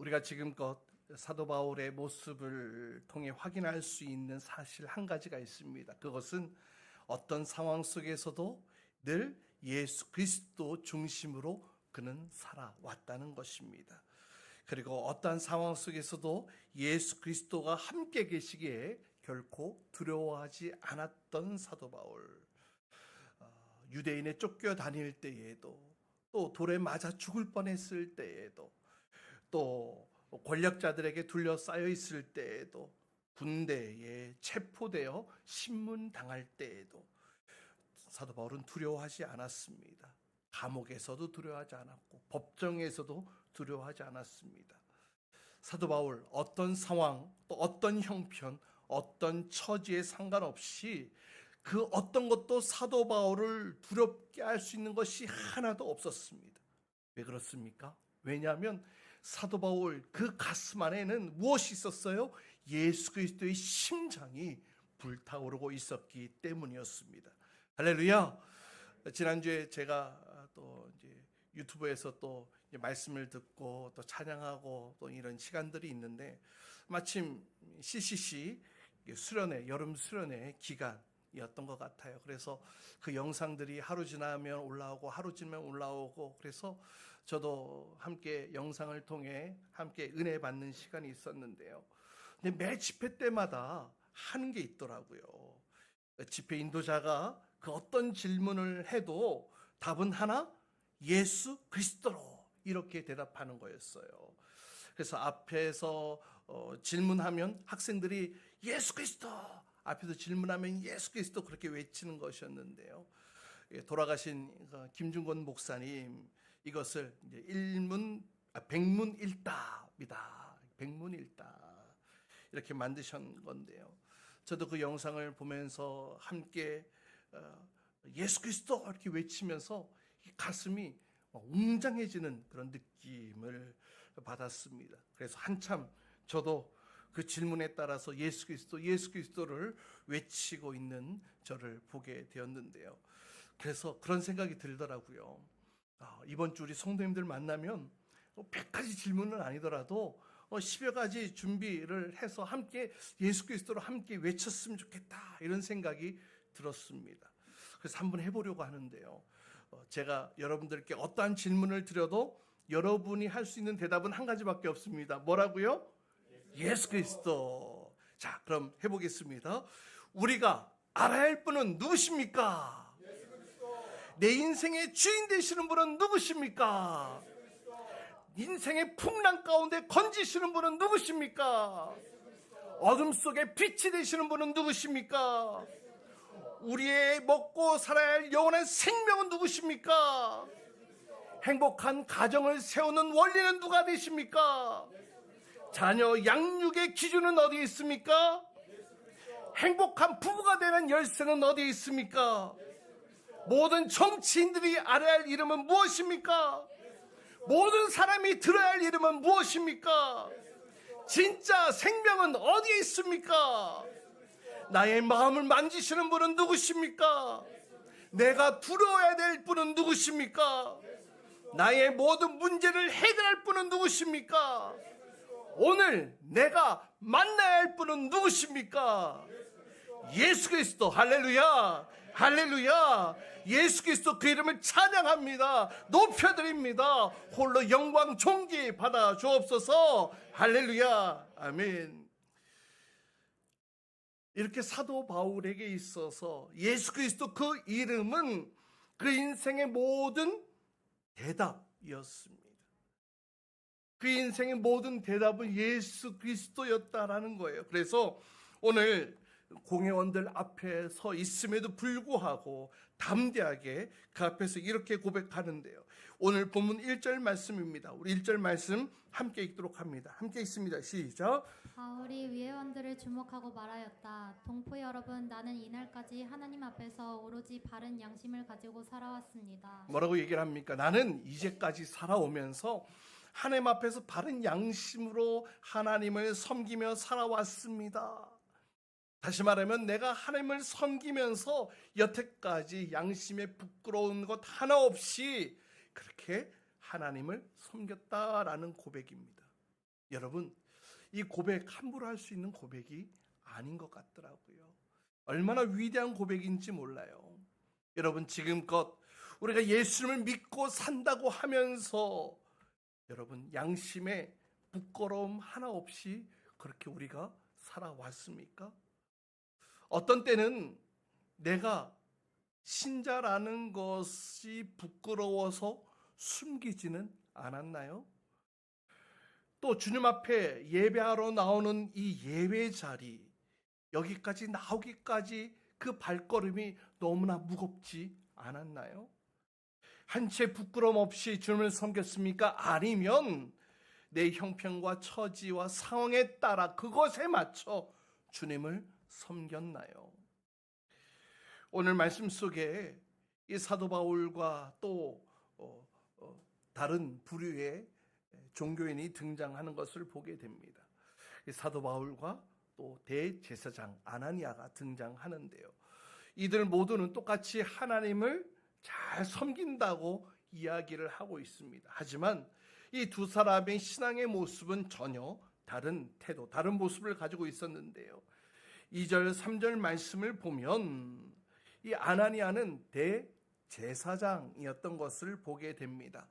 우리가 지금껏 사도 바울의 모습을 통해 확인할 수 있는 사실 한 가지가 있습니다. 그것은 어떤 상황 속에서도 늘 예수 그리스도 중심으로 그는 살아왔다는 것입니다. 그리고 어떠한 상황 속에서도 예수 그리스도가 함께 계시기에 결코 두려워하지 않았던 사도 바울. 유대인에 쫓겨 다닐 때에도, 또 돌에 맞아 죽을 뻔했을 때에도, 또 권력자들에게 둘러싸여 있을 때에도, 군대에 체포되어 신문당할 때에도 사도 바울은 두려워하지 않았습니다. 감옥에서도 두려워하지 않았고 법정에서도 두려워하지 않았습니다. 사도 바울 어떤 상황, 또 어떤 형편, 어떤 처지에 상관없이 그 어떤 것도 사도 바울을 두렵게 할 수 있는 것이 하나도 없었습니다. 왜 그렇습니까? 왜냐하면 사도 바울 그 가슴 안에는 무엇이 있었어요? 예수 그리스도의 심장이 불타오르고 있었기 때문이었습니다. 할렐루야. 지난주에 제가 또 이제 유튜브에서 또 말씀을 듣고 또 찬양하고 또 이런 시간들이 있는데, 마침 CCC 수련회, 여름 수련회 기간이었던 것 같아요. 그래서 그 영상들이 하루 지나면 올라오고 하루 지나면 올라오고, 그래서 저도 함께 영상을 통해 함께 은혜 받는 시간이 있었는데요. 근데 매 집회 때마다 하는 게 있더라고요. 집회 인도자가 그 어떤 질문을 해도 답은 하나, 예수 그리스도로, 이렇게 대답하는 거였어요. 그래서 앞에서 질문하면 학생들이 예수 그리스도, 앞에서 질문하면 예수 그리스도, 그렇게 외치는 것이었는데요. 돌아가신 김중건 목사님, 이것을 이제 백문일답이다, 백문일답, 이렇게 만드신 건데요. 저도 그 영상을 보면서 함께 예수 그리스도 이렇게 외치면서 가슴이 웅장해지는 그런 느낌을 받았습니다. 그래서 한참 저도 그 질문에 따라서 예수 그리스도, 예수 그리스도를 외치고 있는 저를 보게 되었는데요. 그래서 그런 생각이 들더라고요. 이번 주 우리 성도님들 만나면 100가지 질문은 아니더라도 10여 가지 준비를 해서 함께 예수 그리스도로 함께 외쳤으면 좋겠다, 이런 생각이 들었습니다. 그래서 한번 해보려고 하는데요. 제가 여러분들께 어떠한 질문을 드려도 여러분이 할 수 있는 대답은 한 가지밖에 없습니다. 뭐라고요? 예수 그리스도. 자, 그럼 해보겠습니다. 우리가 알아야 할 분은 누구십니까? 내 인생의 주인 되시는 분은 누구십니까? 인생의 풍랑 가운데 건지시는 분은 누구십니까? 어둠 속에 빛이 되시는 분은 누구십니까? 우리의 먹고 살아야 할 영원한 생명은 누구십니까? 행복한 가정을 세우는 원리는 누가 되십니까? 자녀 양육의 기준은 어디에 있습니까? 행복한 부부가 되는 열쇠는 어디에 있습니까? 모든 정치인들이 알아야 할 이름은 무엇입니까? 모든 사람이 들어야 할 이름은 무엇입니까? 진짜 생명은 어디에 있습니까? 나의 마음을 만지시는 분은 누구십니까? 내가 두려워야 될 분은 누구십니까? 나의 모든 문제를 해결할 분은 누구십니까? 오늘 내가 만나야 할 분은 누구십니까? 예수 그리스도. 할렐루야, 할렐루야. 예수 그리스도, 그 이름을 찬양합니다. 높여드립니다. 홀로 영광 존귀 받아 주옵소서. 할렐루야, 아멘. 이렇게 사도 바울에게 있어서 예수 그리스도, 그 이름은 그 인생의 모든 대답이었습니다. 그 인생의 모든 대답은 예수 그리스도였다라는 거예요. 그래서 오늘 공회원들 앞에 서 있음에도 불구하고 담대하게 그 앞에서 이렇게 고백하는데요. 오늘 본문 1절 말씀입니다. 우리 1절 말씀 함께 읽도록 합니다. 함께 읽습니다. 시작. 바울이 위회원들을 주목하고 말하였다. 동포 여러분, 나는 이날까지 하나님 앞에서 오로지 바른 양심을 가지고 살아왔습니다. 뭐라고 얘기를 합니까? 나는 이제까지 살아오면서 하나님 앞에서 바른 양심으로 하나님을 섬기며 살아왔습니다. 다시 말하면 내가 하나님을 섬기면서 여태까지 양심에 부끄러운 것 하나 없이 그렇게 하나님을 섬겼다라는 고백입니다. 여러분, 이 고백 함부로 할 수 있는 고백이 아닌 것 같더라고요. 얼마나 위대한 고백인지 몰라요. 여러분, 지금껏 우리가 예수님을 믿고 산다고 하면서 여러분, 양심에 부끄러움 하나 없이 그렇게 우리가 살아왔습니까? 어떤 때는 내가 신자라는 것이 부끄러워서 숨기지는 않았나요? 또 주님 앞에 예배하러 나오는 이 예배 자리, 여기까지 나오기까지 그 발걸음이 너무나 무겁지 않았나요? 한 채 부끄럼 없이 주님을 섬겼습니까? 아니면 내 형편과 처지와 상황에 따라 그것에 맞춰 주님을 섬겼나요? 오늘 말씀 속에 이 사도 바울과 또 다른 부류의 종교인이 등장하는 것을 보게 됩니다. 이 사도 바울과 또 대제사장 아나니아가 등장하는데요. 이들 모두는 똑같이 하나님을 잘 섬긴다고 이야기를 하고 있습니다. 하지만 이 두 사람의 신앙의 모습은 전혀 다른 태도, 다른 모습을 가지고 있었는데요. 2절, 3절 말씀을 보면 이 아나니아는 대제사장이었던 것을 보게 됩니다.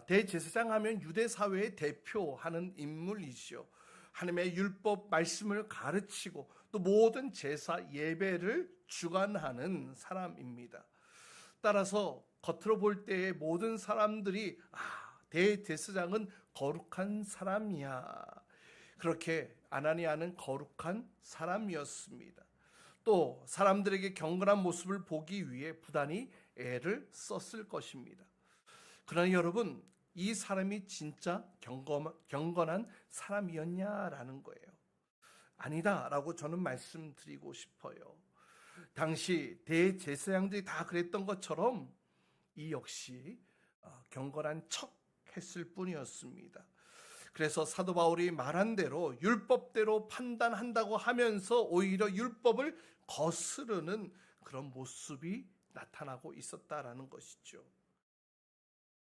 대제사장 하면 유대 사회의 대표하는 인물이죠. 하나님의 율법 말씀을 가르치고 또 모든 제사 예배를 주관하는 사람입니다. 따라서 겉으로 볼 때의 모든 사람들이 대제사장은 거룩한 사람이야. 그렇게 아나니아는 거룩한 사람이었습니다. 또 사람들에게 경건한 모습을 보기 위해 부단히 애를 썼을 것입니다. 그러나 여러분, 이 사람이 진짜 경건한 사람이었냐라는 거예요. 아니다라고 저는 말씀드리고 싶어요. 당시 대제사장들이 다 그랬던 것처럼 이 역시 경건한 척 했을 뿐이었습니다. 그래서 사도 바울이 말한 대로 율법대로 판단한다고 하면서 오히려 율법을 거스르는 그런 모습이 나타나고 있었다라는 것이죠.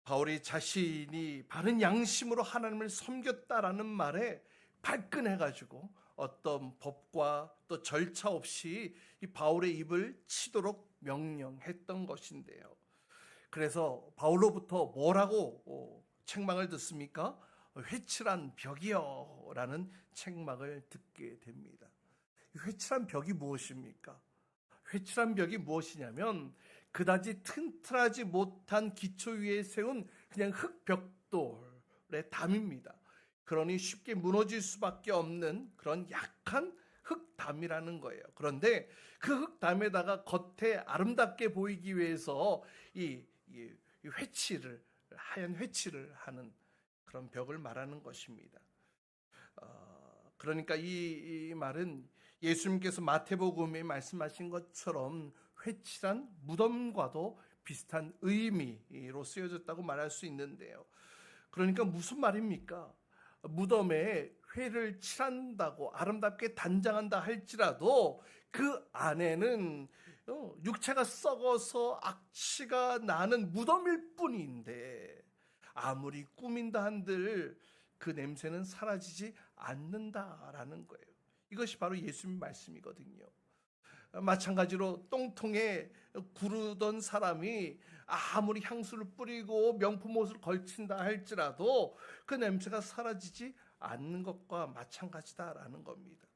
바울이 자신이 바른 양심으로 하나님을 섬겼다라는 말에 발끈해가지고 어떤 법과 또 절차 없이 이 바울의 입을 치도록 명령했던 것인데요. 그래서 바울로부터 뭐라고 책망을 듣습니까? 회칠한 벽이요 라는 책망을 듣게 됩니다. 회칠한 벽이 무엇입니까? 회칠한 벽이 무엇이냐면 그다지 튼튼하지 못한 기초 위에 세운 그냥 흙벽돌의 담입니다. 그러니 쉽게 무너질 수밖에 없는 그런 약한 흙담이라는 거예요. 그런데 그 흙담에다가 겉에 아름답게 보이기 위해서 이 회칠을, 하얀 회칠을 하는 그런 벽을 말하는 것입니다. 그러니까 이 말은 예수님께서 마태복음에 말씀하신 것처럼 회칠한 무덤과도 비슷한 의미로 쓰여졌다고 말할 수 있는데요. 그러니까 무슨 말입니까? 무덤에 회를 칠한다고 아름답게 단장한다 할지라도 그 안에는 육체가 썩어서 악취가 나는 무덤일 뿐인데 아무리 꾸민다 한들 그 냄새는 사라지지 않는다라는 거예요. 이것이 바로 예수님 말씀이거든요. 마찬가지로 똥통에 구르던 사람이 아무리 향수를 뿌리고 명품 옷을 걸친다 할지라도 그 냄새가 사라지지 않는 것과 마찬가지다라는 겁니다.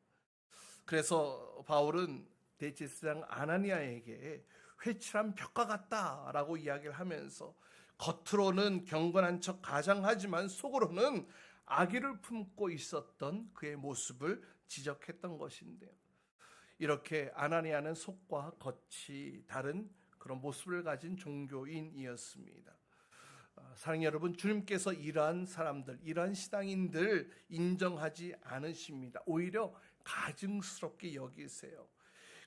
그래서 바울은 대제사장 아나니아에게 회칠한 벽과 같다라고 이야기를 하면서 겉으로는 경건한 척 가장하지만 속으로는 악의를 품고 있었던 그의 모습을 지적했던 것인데요. 이렇게 아나니아는 속과 겉이 다른 그런 모습을 가진 종교인이었습니다. 사랑하는 여러분, 주님께서 이러한 사람들, 이러한 신앙인들 인정하지 않으십니다. 오히려 가증스럽게 여기세요.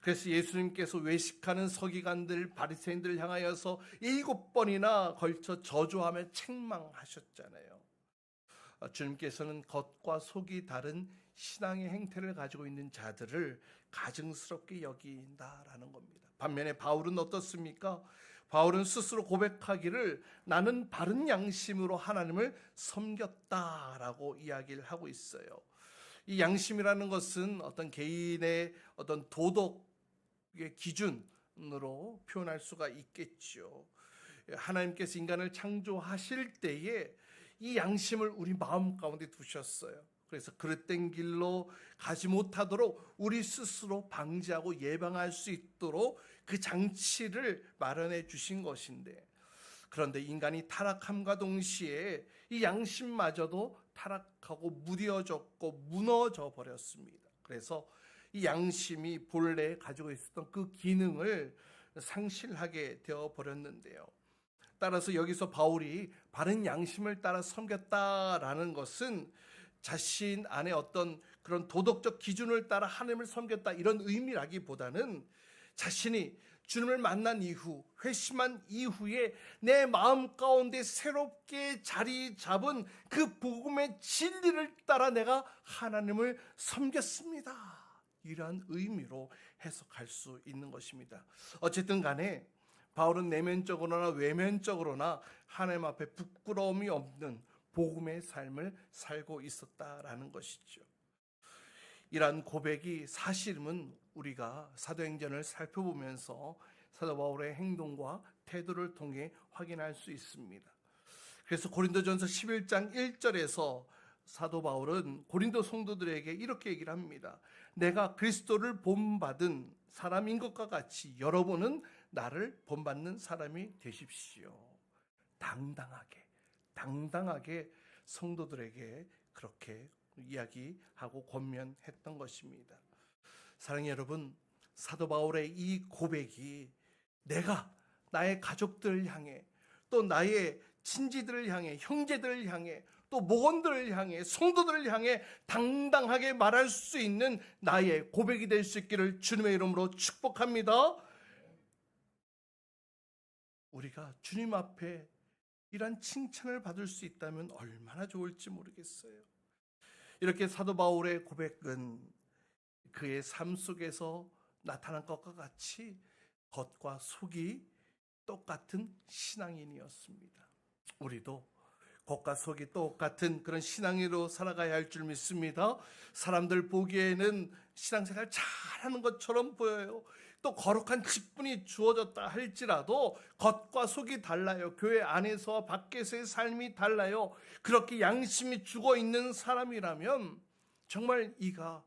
그래서 예수님께서 외식하는 서기관들, 바리새인들을 향하여서 7번이나 걸쳐 저주하며 책망하셨잖아요. 주님께서는 겉과 속이 다른 신앙의 행태를 가지고 있는 자들을 가증스럽게 여긴다라는 겁니다. 반면에 바울은 어떻습니까? 바울은 스스로 고백하기를 나는 바른 양심으로 하나님을 섬겼다라고 이야기를 하고 있어요. 이 양심이라는 것은 어떤 개인의 어떤 도덕의 기준으로 표현할 수가 있겠죠. 하나님께서 인간을 창조하실 때에 이 양심을 우리 마음 가운데 두셨어요. 그래서 그릇된 길로 가지 못하도록 우리 스스로 방지하고 예방할 수 있도록 그 장치를 마련해 주신 것인데, 그런데 인간이 타락함과 동시에 이 양심마저도 타락하고 무뎌졌고 무너져 버렸습니다. 그래서 이 양심이 본래 가지고 있었던 그 기능을 상실하게 되어 버렸는데요. 따라서 여기서 바울이 바른 양심을 따라 섬겼다라는 것은 자신 안에 어떤 그런 도덕적 기준을 따라 하나님을 섬겼다 이런 의미라기보다는 자신이 주님을 만난 이후, 회심한 이후에 내 마음 가운데 새롭게 자리 잡은 그 복음의 진리를 따라 내가 하나님을 섬겼습니다. 이러한 의미로 해석할 수 있는 것입니다. 어쨌든 간에 바울은 내면적으로나 외면적으로나 하나님 앞에 부끄러움이 없는 복음의 삶을 살고 있었다라는 것이죠. 이러한 고백이 사실은 우리가 사도행전을 살펴보면서 사도 바울의 행동과 태도를 통해 확인할 수 있습니다. 그래서 고린도전서 11장 1절에서 사도 바울은 고린도 성도들에게 이렇게 얘기를 합니다. 내가 그리스도를 본받은 사람인 것과 같이 여러분은 나를 본받는 사람이 되십시오. 당당하게 성도들에게 그렇게 이야기하고 권면했던 것입니다. 사랑하는 여러분, 사도 바울의 이 고백이 내가 나의 가족들을 향해, 또 나의 친지들을 향해, 형제들을 향해, 또 목원들을 향해, 성도들을 향해 당당하게 말할 수 있는 나의 고백이 될 수 있기를 주님의 이름으로 축복합니다. 우리가 주님 앞에 이런 칭찬을 받을 수 있다면 얼마나 좋을지 모르겠어요. 이렇게 사도 바울의 고백은 그의 삶 속에서 나타난 것과 같이 겉과 속이 똑같은 신앙인이었습니다. 우리도 겉과 속이 똑같은 그런 신앙인으로 살아가야 할 줄 믿습니다. 사람들 보기에는 신앙생활 잘하는 것처럼 보여요. 또 거룩한 직분이 주어졌다 할지라도 겉과 속이 달라요. 교회 안에서 밖에서의 삶이 달라요. 그렇게 양심이 죽어 있는 사람이라면 정말 이가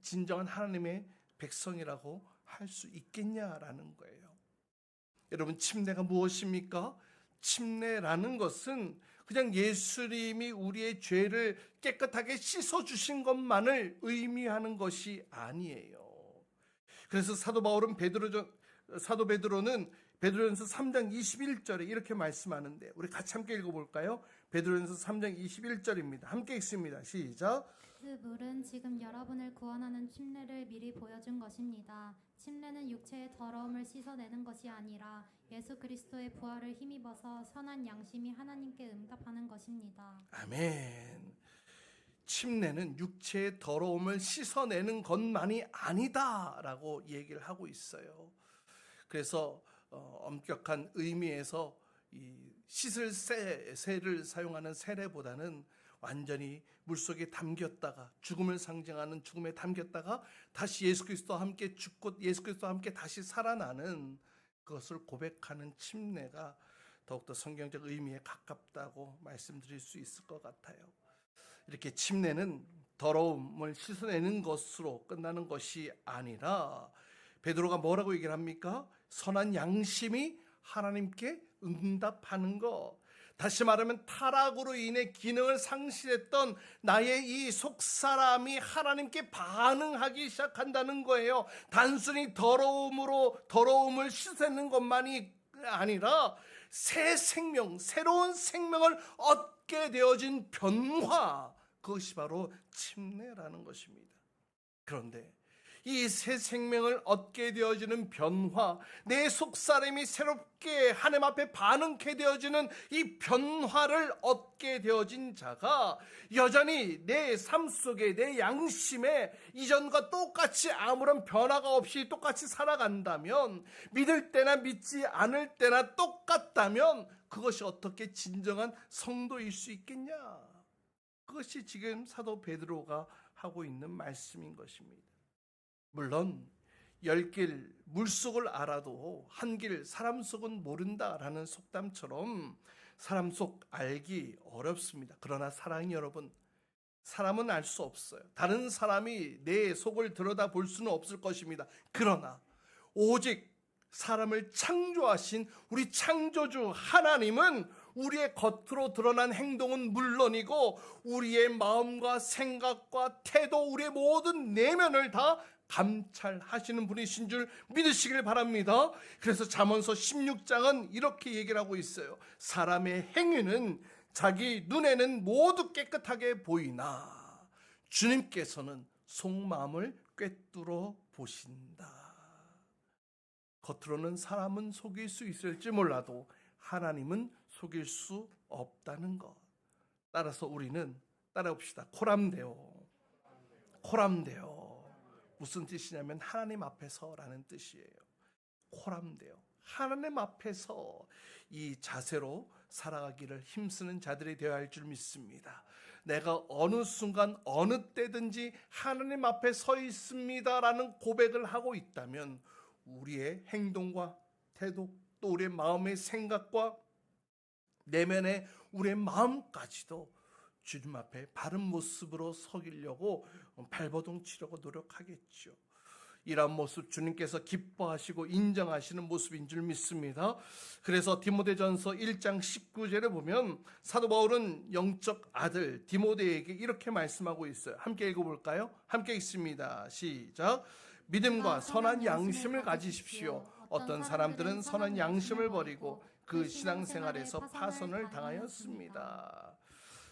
진정한 하나님의 백성이라고 할 수 있겠냐라는 거예요. 여러분, 침례가 무엇입니까? 침례라는 것은 그냥 예수님이 우리의 죄를 깨끗하게 씻어주신 것만을 의미하는 것이 아니에요. 그래서 사도 바울은 사도 베드로는 베드로전서 3장 21절에 이렇게 말씀하는데, 우리 같이 함께 읽어볼까요? 베드로전서 3장 21절입니다. 함께 읽습니다. 시작. 그 물은 지금 여러분을 구원하는 침례를 미리 보여준 것입니다. 침례는 육체의 더러움을 씻어내는 것이 아니라 예수 그리스도의 부활을 힘입어서 선한 양심이 하나님께 응답하는 것입니다. 아멘. 침례는 육체의 더러움을 씻어내는 것만이 아니다라고 얘기를 하고 있어요. 그래서 엄격한 의미에서 이 씻을 세를 사용하는 세례보다는 완전히 물속에 담겼다가 죽음을 상징하는 죽음에 담겼다가 다시 예수 그리스도와 함께 죽고 예수 그리스도와 함께 다시 살아나는 그것을 고백하는 침례가 더욱더 성경적 의미에 가깝다고 말씀드릴 수 있을 것 같아요. 이렇게 침례는 더러움을 씻어내는 것으로 끝나는 것이 아니라 베드로가 뭐라고 얘기를 합니까? 선한 양심이 하나님께 응답하는 것. 다시 말하면 타락으로 인해 기능을 상실했던 나의 이 속사람이 하나님께 반응하기 시작한다는 거예요. 단순히 더러움을 씻어내는 것만이 아니라 새 생명, 새로운 생명을 얻게 되어진 변화, 그것이 바로 침례라는 것입니다. 그런데 이 새 생명을 얻게 되어지는 변화, 내 속사람이 새롭게 하나님 앞에 반응케 되어지는 이 변화를 얻게 되어진 자가 여전히 내 삶 속에 내 양심에 이전과 똑같이 아무런 변화가 없이 똑같이 살아간다면, 믿을 때나 믿지 않을 때나 똑같다면 그것이 어떻게 진정한 성도일 수 있겠냐? 그것이 지금 사도 베드로가 하고 있는 말씀인 것입니다. 물론 10길 물속을 알아도 한 길 사람 속은 모른다라는 속담처럼 사람 속 알기 어렵습니다. 그러나 사랑이 여러분, 사람은 알 수 없어요. 다른 사람이 내 속을 들여다볼 수는 없을 것입니다. 그러나 오직 사람을 창조하신 우리 창조주 하나님은 우리의 겉으로 드러난 행동은 물론이고 우리의 마음과 생각과 태도, 우리의 모든 내면을 다 감찰하시는 분이신 줄 믿으시길 바랍니다. 그래서 잠언서 16장은 이렇게 얘기를 하고 있어요. 사람의 행위는 자기 눈에는 모두 깨끗하게 보이나 주님께서는 속마음을 꿰뚫어 보신다. 겉으로는 사람은 속일 수 있을지 몰라도 하나님은 속일 수 없다는 것. 따라서 우리는 따라봅시다. 코람데오. 코람데오. 무슨 뜻이냐면 하나님 앞에서라는 뜻이에요. 코람데오. 하나님 앞에서 이 자세로 살아가기를 힘쓰는 자들이 되어야 할 줄 믿습니다. 내가 어느 순간 어느 때든지 하나님 앞에 서 있습니다라는 고백을 하고 있다면 우리의 행동과 태도, 또 우리의 마음의 생각과 내면의 우리의 마음까지도 주님 앞에 바른 모습으로 서기려고 발버둥 치려고 노력하겠죠. 이러한 모습 주님께서 기뻐하시고 인정하시는 모습인 줄 믿습니다. 그래서 디모데전서 1장 19절에 보면 사도 바울은 영적 아들 디모데에게 이렇게 말씀하고 있어요. 함께 읽어볼까요? 함께 읽습니다. 시작. 믿음과 선한 양심을 가지십시오. 어떤 사람들은 선한 양심을 버리고 그 신앙생활에서 파선을 당하였습니다.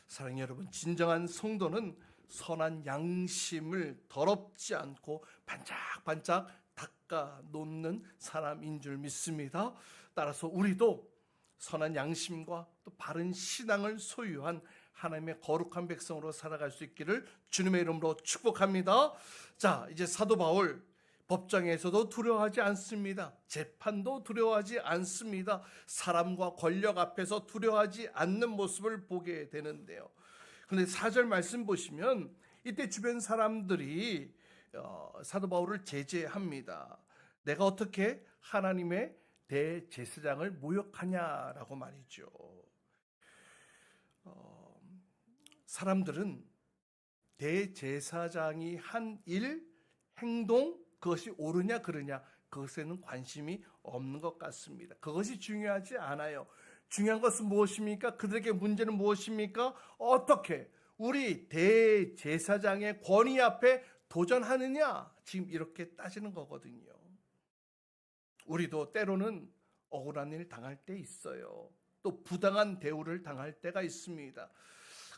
사랑하는 여러분, 진정한 성도는 선한 양심을 더럽지 않고 반짝반짝 닦아 놓는 사람인 줄 믿습니다. 따라서 우리도 선한 양심과 또 바른 신앙을 소유한 하나님의 거룩한 백성으로 살아갈 수 있기를 주님의 이름으로 축복합니다. 자, 이제 사도 바울 법정에서도 두려워하지 않습니다. 재판도 두려워하지 않습니다. 사람과 권력 앞에서 두려워하지 않는 모습을 보게 되는데요. 그런데 4절 말씀 보시면 이때 주변 사람들이 사도 바울을 제재합니다. 내가 어떻게 하나님의 대제사장을 모욕하냐라고 말이죠. 사람들은 대제사장이 한 일, 행동, 그것이 옳으냐 그르냐 그것에는 관심이 없는 것 같습니다. 그것이 중요하지 않아요. 중요한 것은 무엇입니까? 그들에게 문제는 무엇입니까? 어떻게 우리 대제사장의 권위 앞에 도전하느냐? 지금 이렇게 따지는 거거든요. 우리도 때로는 억울한 일 당할 때 있어요. 또 부당한 대우를 당할 때가 있습니다.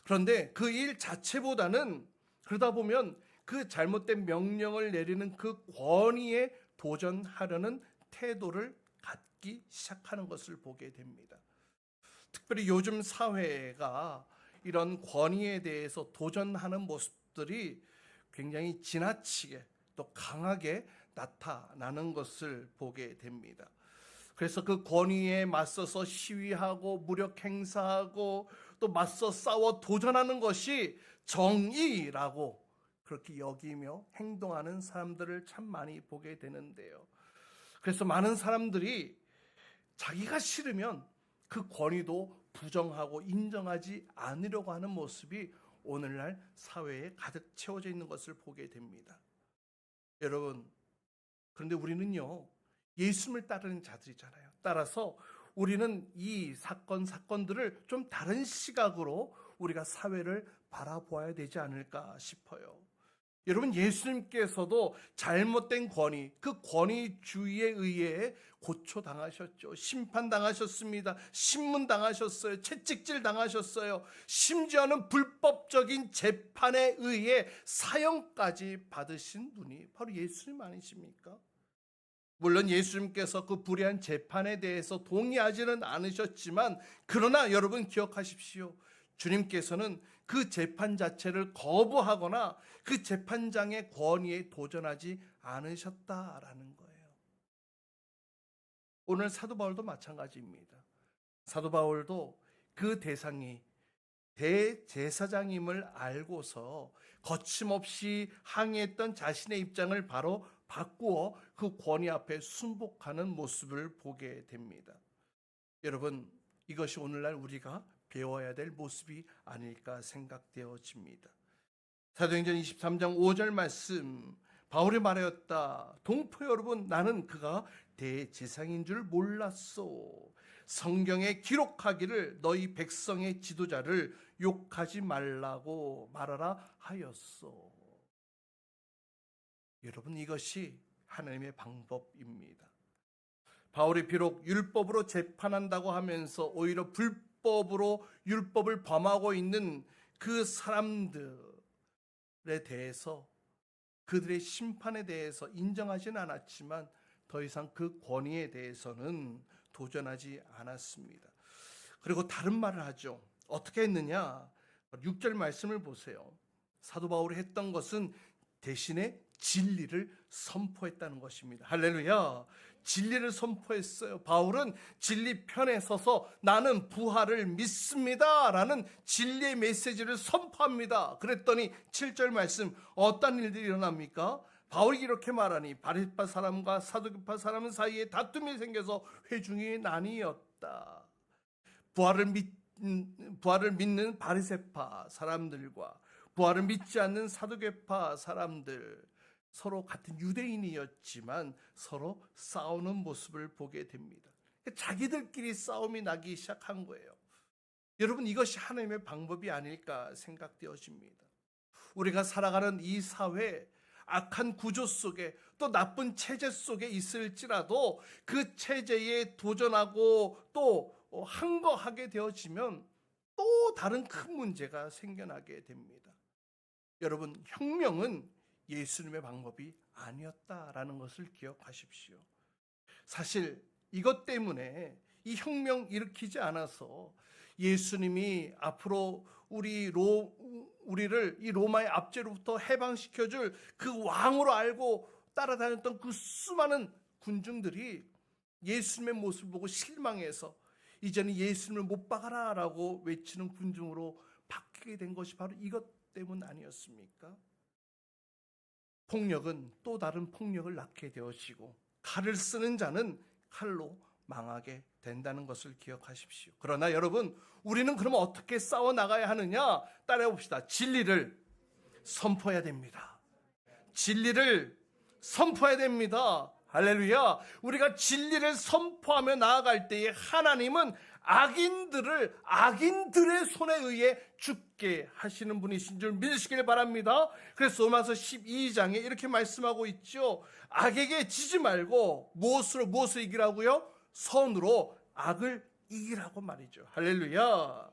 그런데 그 일 자체보다는 그러다 보면 그 잘못된 명령을 내리는 그 권위에 도전하려는 태도를 갖기 시작하는 것을 보게 됩니다. 특별히 요즘 사회가 이런 권위에 대해서 도전하는 모습들이 굉장히 지나치게 또 강하게 나타나는 것을 보게 됩니다. 그래서 그 권위에 맞서서 시위하고 무력 행사하고 또 맞서 싸워 도전하는 것이 정의라고 그렇게 여기며 행동하는 사람들을 참 많이 보게 되는데요. 그래서 많은 사람들이 자기가 싫으면 그 권위도 부정하고 인정하지 않으려고 하는 모습이 오늘날 사회에 가득 채워져 있는 것을 보게 됩니다. 여러분, 그런데 우리는요, 예수님을 따르는 자들이잖아요. 따라서 우리는 이 사건들을 좀 다른 시각으로 우리가 사회를 바라보아야 되지 않을까 싶어요. 여러분, 예수님께서도 잘못된 권위, 그 권위주의에 의해 고초당하셨죠. 심판당하셨습니다. 신문당하셨어요. 채찍질 당하셨어요. 심지어는 불법적인 재판에 의해 사형까지 받으신 분이 바로 예수님 아니십니까? 물론 예수님께서 그 불의한 재판에 대해서 동의하지는 않으셨지만, 그러나 여러분 기억하십시오. 주님께서는 그 재판 자체를 거부하거나 그 재판장의 권위에 도전하지 않으셨다라는 거예요. 오늘 사도 바울도 마찬가지입니다. 사도 바울도 그 대상이 대제사장임을 알고서 거침없이 항의했던 자신의 입장을 바로 바꾸어 그 권위 앞에 순복하는 모습을 보게 됩니다. 여러분, 이것이 오늘날 우리가 배워야 될 모습이 아닐까 생각되어집니다. 사도행전 23장 5절 말씀, 바울이 말하였다. 동포 여러분, 나는 그가 대제사장인 줄 몰랐소. 성경에 기록하기를 너희 백성의 지도자를 욕하지 말라고 말하라 하였소. 여러분, 이것이 하나님의 방법입니다. 바울이 비록 율법으로 재판한다고 하면서 오히려 불법으로 율법을 범하고 있는 그 사람들에 대해서, 그들의 심판에 대해서 인정하지는 않았지만 더 이상 그 권위에 대해서는 도전하지 않았습니다. 그리고 다른 말을 하죠. 어떻게 했느냐? 6절 말씀을 보세요. 사도 바울이 했던 것은 대신에 진리를 선포했다는 것입니다. 할렐루야. 진리를 선포했어요. 바울은 진리 편에 서서 나는 부활을 믿습니다 라는 진리의 메시지를 선포합니다. 그랬더니 7절 말씀, 어떤 일들이 일어납니까? 바울이 이렇게 말하니 바리새파 사람과 사두개파 사람 사이에 다툼이 생겨서 회중이 나뉘었다. 부활을 믿는 바리새파 사람들과 부활을 믿지 않는 사두개파 사람들, 서로 같은 유대인이었지만 서로 싸우는 모습을 보게 됩니다. 자기들끼리 싸움이 나기 시작한 거예요. 여러분, 이것이 하나님의 방법이 아닐까 생각되어집니다. 우리가 살아가는 이 사회, 악한 구조 속에 또 나쁜 체제 속에 있을지라도 그 체제에 도전하고 또 항거하게 되어지면 또 다른 큰 문제가 생겨나게 됩니다. 여러분, 혁명은 예수님의 방법이 아니었다라는 것을 기억하십시오. 사실 이것 때문에 이 혁명 일으키지 않아서 예수님이 앞으로 우리를 이 로마의 압제로부터 해방시켜줄 그 왕으로 알고 따라다녔던 그 수많은 군중들이 예수님의 모습을 보고 실망해서 이제는 예수님을 못 박아라 라고 외치는 군중으로 바뀌게 된 것이 바로 이것 때문 아니었습니까? 폭력은 또 다른 폭력을 낳게 되어지고 칼을 쓰는 자는 칼로 망하게 된다는 것을 기억하십시오. 그러나 여러분, 우리는 그러면 어떻게 싸워 나가야 하느냐? 따라해 봅시다. 진리를 선포해야 됩니다. 진리를 선포해야 됩니다. 할렐루야. 우리가 진리를 선포하며 나아갈 때에 하나님은 악인들의 손에 의해 죽게 하시는 분이신 줄 믿으시길 바랍니다. 그래서 로마서 12장에 이렇게 말씀하고 있죠. 악에게 지지 말고 무엇을 이기라고요? 선으로 악을 이기라고 말이죠. 할렐루야.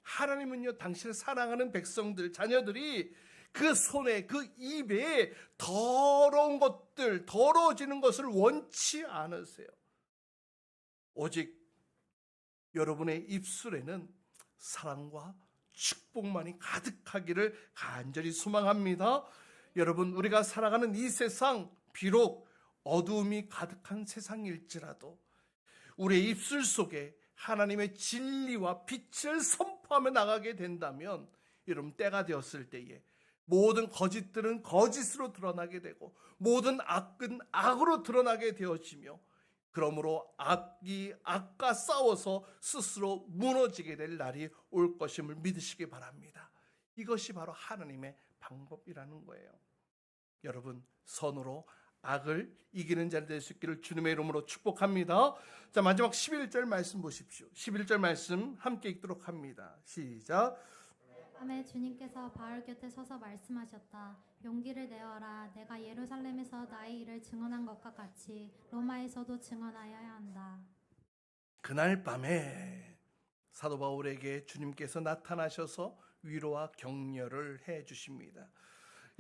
하나님은요, 당신을 사랑하는 백성들, 자녀들이 그 손에, 그 입에 더러운 것들, 더러워지는 것을 원치 않으세요. 오직 여러분의 입술에는 사랑과 축복만이 가득하기를 간절히 소망합니다. 여러분, 우리가 살아가는 이 세상, 비록 어두움이 가득한 세상일지라도 우리의 입술 속에 하나님의 진리와 빛을 선포하며 나가게 된다면, 여러분, 때가 되었을 때에 모든 거짓들은 거짓으로 드러나게 되고 모든 악은 악으로 드러나게 되어지며, 그러므로 악이 악과 싸워서 스스로 무너지게 될 날이 올 것임을 믿으시기 바랍니다. 이것이 바로 하나님의 방법이라는 거예요. 여러분, 선으로 악을 이기는 자를 될 수 있기를 주님의 이름으로 축복합니다. 자, 마지막 11절 말씀 보십시오. 11절 말씀 함께 읽도록 합니다. 시작. 밤에 주님께서 바울 곁에 서서 말씀하셨다. 용기를 내어라. 내가 예루살렘에서 나의 일을 증언한 것과 같이 로마에서도 증언하여야 한다. 그날 밤에 사도 바울에게 주님께서 나타나셔서 위로와 격려를 해 주십니다.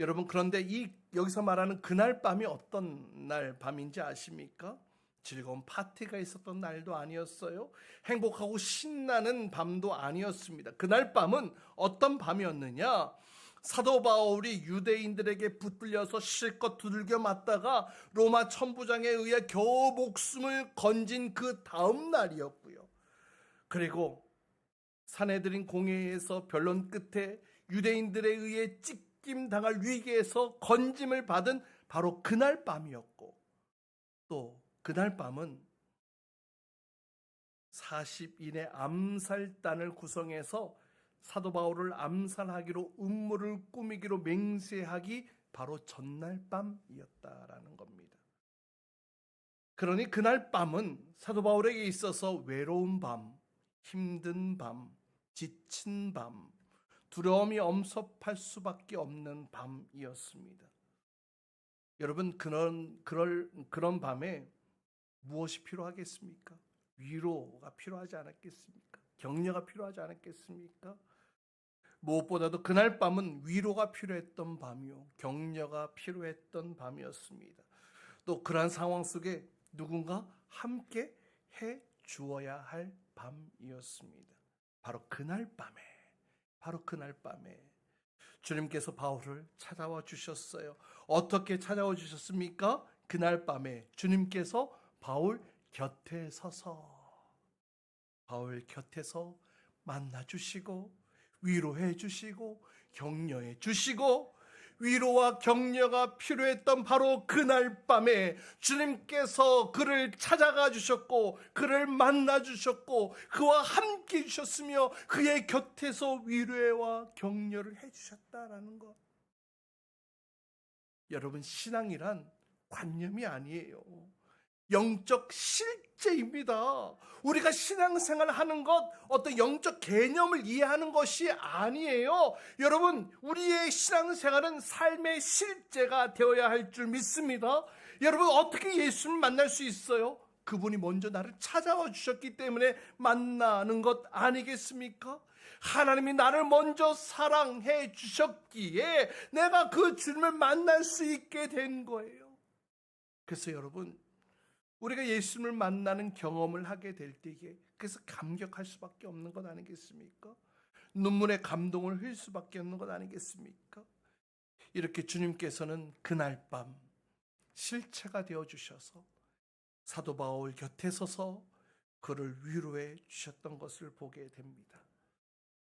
여러분, 그런데 여기서 말하는 그날 밤이 어떤 날 밤인지 아십니까? 즐거운 파티가 있었던 날도 아니었어요. 행복하고 신나는 밤도 아니었습니다. 그날 밤은 어떤 밤이었느냐? 사도 바울이 유대인들에게 붙들려서 실컷 두들겨 맞다가 로마 천부장에 의해 겨우 목숨을 건진 그 다음 날이었고요. 그리고 사내들인 공회에서 변론 끝에 유대인들에 의해 찢김 당할 위기에서 건짐을 받은 바로 그날 밤이었고, 또 그날 밤은 40인의 암살단을 구성해서 사도 바울을 암살하기로 음모를 꾸미기로 맹세하기 바로 전날 밤이었다라는 겁니다. 그러니 그날 밤은 사도 바울에게 있어서 외로운 밤, 힘든 밤, 지친 밤, 두려움이 엄습할 수밖에 없는 밤이었습니다. 여러분, 그런 밤에 무엇이 필요하겠습니까? 위로가 필요하지 않았겠습니까? 격려가 필요하지 않았겠습니까? 무엇보다도 그날 밤은 위로가 필요했던 밤이요, 격려가 필요했던 밤이었습니다. 또 그러한 상황 속에 누군가 함께 해 주어야 할 밤이었습니다. 바로 그날 밤에 주님께서 바울을 찾아와 주셨어요. 어떻게 찾아와 주셨습니까? 그날 밤에 주님께서 바울 곁에 서서 만나 주시고 위로해 주시고 격려해 주시고, 위로와 격려가 필요했던 바로 그날 밤에 주님께서 그를 찾아가 주셨고 그를 만나 주셨고 그와 함께 주셨으며 그의 곁에서 위로와 격려를 해 주셨다라는 것. 여러분, 신앙이란 관념이 아니에요. 영적 실제입니다. 우리가 신앙생활을 하는 것, 어떤 영적 개념을 이해하는 것이 아니에요. 여러분, 우리의 신앙생활은 삶의 실제가 되어야 할 줄 믿습니다. 여러분, 어떻게 예수님을 만날 수 있어요? 그분이 먼저 나를 찾아와 주셨기 때문에 만나는 것 아니겠습니까? 하나님이 나를 먼저 사랑해 주셨기에 내가 그 주님을 만날 수 있게 된 거예요. 그래서 여러분, 우리가 예수님을 만나는 경험을 하게 될 때에 그래서 감격할 수밖에 없는 것 아니겠습니까? 눈물의 감동을 흘릴 수밖에 없는 것 아니겠습니까? 이렇게 주님께서는 그날 밤 실체가 되어 주셔서 사도 바울 곁에 서서 그를 위로해 주셨던 것을 보게 됩니다.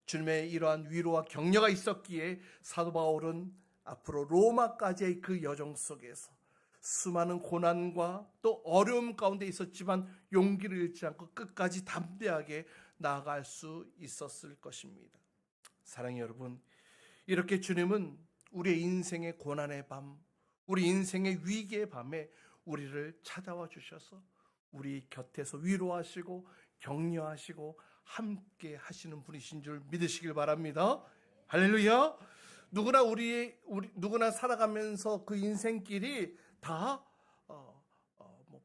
주님의 이러한 위로와 격려가 있었기에 사도 바울은 앞으로 로마까지의 그 여정 속에서 수많은 고난과 또 어려움 가운데 있었지만 용기를 잃지 않고 끝까지 담대하게 나아갈 수 있었을 것입니다. 사랑하는 여러분, 이렇게 주님은 우리의 인생의 고난의 밤, 우리 인생의 위기의 밤에 우리를 찾아와 주셔서 우리 곁에서 위로하시고 격려하시고 함께 하시는 분이신 줄 믿으시길 바랍니다. 할렐루야. 누구나 살아가면서 그 인생길이 다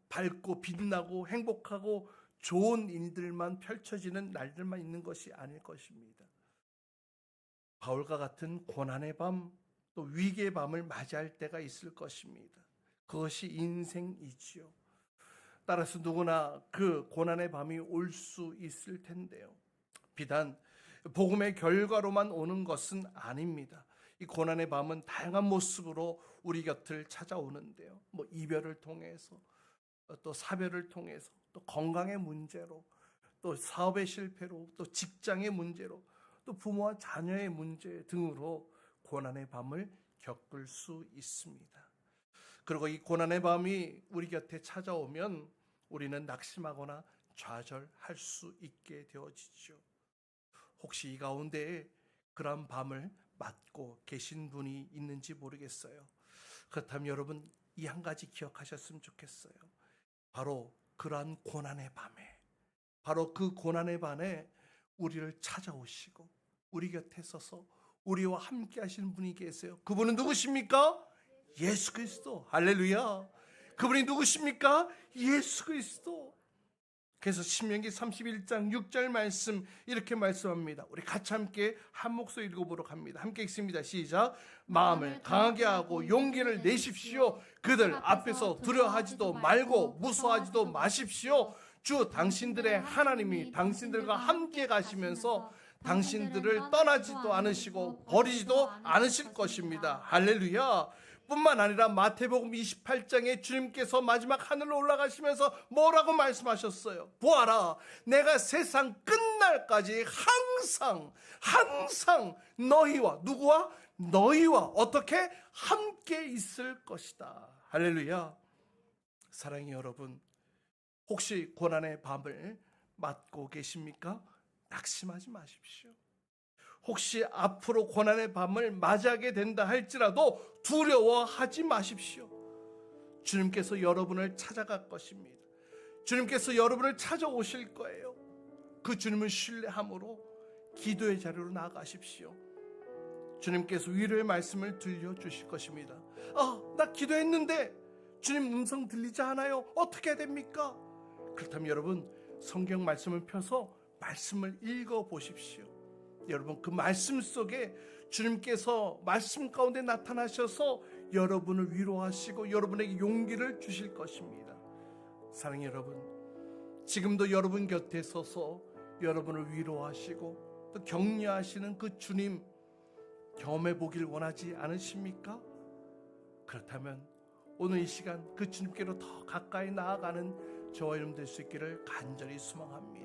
밝고 빛나고 행복하고 좋은 일들만 펼쳐지는 날들만 있는 것이 아닐 것입니다. 바울과 같은 고난의 밤, 또 위기의 밤을 맞이할 때가 있을 것입니다. 그것이 인생이지요. 따라서 누구나 그 고난의 밤이 올 수 있을 텐데요. 비단 복음의 결과로만 오는 것은 아닙니다. 이 고난의 밤은 다양한 모습으로 우리 곁을 찾아오는데요. 이별을 통해서, 또 사별을 통해서, 또 건강의 문제로, 또 사업의 실패로, 또 직장의 문제로, 또 부모와 자녀의 문제 등으로 고난의 밤을 겪을 수 있습니다. 그리고 이 고난의 밤이 우리 곁에 찾아오면 우리는 낙심하거나 좌절할 수 있게 되어지죠. 혹시 이 가운데 그런 밤을 맞고 계신 분이 있는지 모르겠어요. 그렇다면 여러분, 이 한 가지 기억하셨으면 좋겠어요. 바로 그러한 고난의 밤에, 바로 그 고난의 밤에 우리를 찾아오시고 우리 곁에 서서 우리와 함께 하시는 분이 계세요. 그분은 누구십니까? 예수 그리스도. 할렐루야. 그분이 누구십니까? 예수 그리스도. 그래서 신명기 31장 6절 말씀 이렇게 말씀합니다. 우리 같이 함께 한 목소리 읽어보러 갑니다. 함께 읽습니다. 시작. 마음을 강하게 하고 용기를 내십시오. 그들 앞에서 두려워하지도 말고 무서워하지도 마십시오. 주 당신들의 하나님이 당신들과 함께 가시면서 당신들을 떠나지도 않으시고 버리지도 않으실 것입니다. 할렐루야. 뿐만 아니라 마태복음 28장에 주님께서 마지막 하늘로 올라가시면서 뭐라고 말씀하셨어요? 보아라, 내가 세상 끝날까지 항상 너희와, 누구와? 너희와 어떻게? 함께 있을 것이다. 할렐루야. 사랑의 여러분, 혹시 고난의 밤을 맞고 계십니까? 낙심하지 마십시오. 혹시 앞으로 고난의 밤을 맞이하게 된다 할지라도 두려워하지 마십시오. 주님께서 여러분을 찾아갈 것입니다. 주님께서 여러분을 찾아오실 거예요. 그 주님을 신뢰함으로 기도의 자리로 나아가십시오. 주님께서 위로의 말씀을 들려주실 것입니다. 나 기도했는데 주님 음성 들리지 않아요. 어떻게 해야 됩니까? 그렇다면 여러분 성경 말씀을 펴서 말씀을 읽어보십시오. 여러분 그 말씀 속에 주님께서 말씀 가운데 나타나셔서 여러분을 위로하시고 여러분에게 용기를 주실 것입니다. 사랑하는 여러분, 지금도 여러분 곁에 서서 여러분을 위로하시고 또 격려하시는 그 주님 경험해 보길 원하지 않으십니까? 그렇다면 오늘 이 시간 그 주님께로 더 가까이 나아가는 저와 여러분 될 수 있기를 간절히 소망합니다.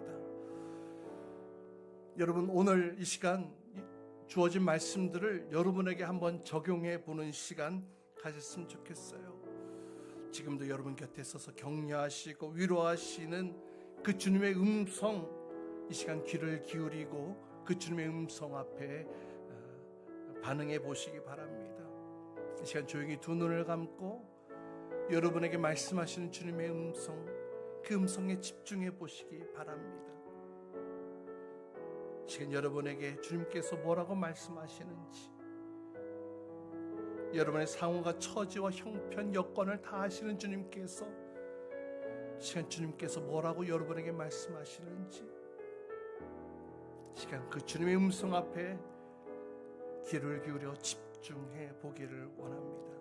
여러분 오늘 이 시간 주어진 말씀들을 여러분에게 한번 적용해 보는 시간 가졌으면 좋겠어요. 지금도 여러분 곁에 서서 격려하시고 위로하시는 그 주님의 음성, 이 시간 귀를 기울이고 그 주님의 음성 앞에 반응해 보시기 바랍니다. 이 시간 조용히 두 눈을 감고 여러분에게 말씀하시는 주님의 음성, 그 음성에 집중해 보시기 바랍니다. 지금 여러분에게 주님께서 뭐라고 말씀하시는지, 여러분의 상황과 처지와 형편 여건을 다 아시는 주님께서 시간 주님께서 뭐라고 여러분에게 말씀하시는지 시간 그 주님의 음성 앞에 귀를 기울여 집중해 보기를 원합니다.